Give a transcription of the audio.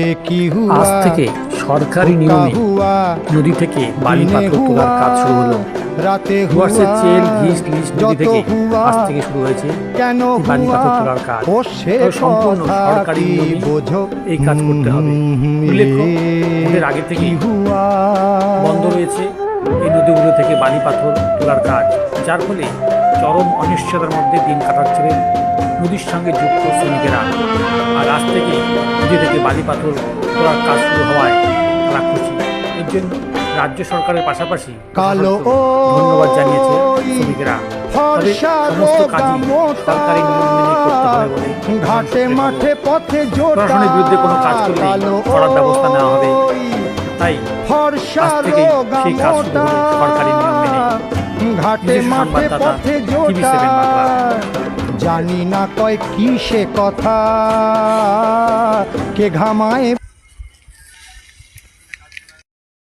আজ থেকে সরকারি নিয়মে নদী থেকে বালি পাথর তোলার কাজ শুরু হলো। ডুয়ার্সের চেল ঘিস লিস নদী থেকে আজ থেকে শুরু হয়েছে বালি পাথর তোলার কাজ। সম্পূর্ণ সরকারি নিয়মে এই কাজ করতে হবে। উল্লেখ্য, এদের আগে থেকে বন্ধ রয়েছে এই নদীগুলো থেকে বালি পাথর তোলার কাজ, যার ফলে চরম অনিশ্চয়তার মধ্যে দিন কাটাচ্ছিলেন নদীর সঙ্গে যুক্ত শ্রমিকেরা। আর আজ থেকে নদী থেকে বালি পাথর তোলার কাজ শুরু হওয়ায় তারা খুশি। এর জন্য রাজ্য সরকারের পাশাপাশি ধন্যবাদ জানিয়েছে শ্রমিকেরা। তবে সমস্ত কাজই সরকারি নিয়ম মেনে করতে হবে বলে প্রশাসনের বিরুদ্ধে কোনো কাজ করলে কড়া ব্যবস্থা নেওয়া হবে। তাই আজ থেকে সেই কাজ শুরু হলো সরকারি নিয়ম মেনে। সংবাদদাতা TV7 বাংলা। জানি না কয় কি সে কথা কে ঘামায়।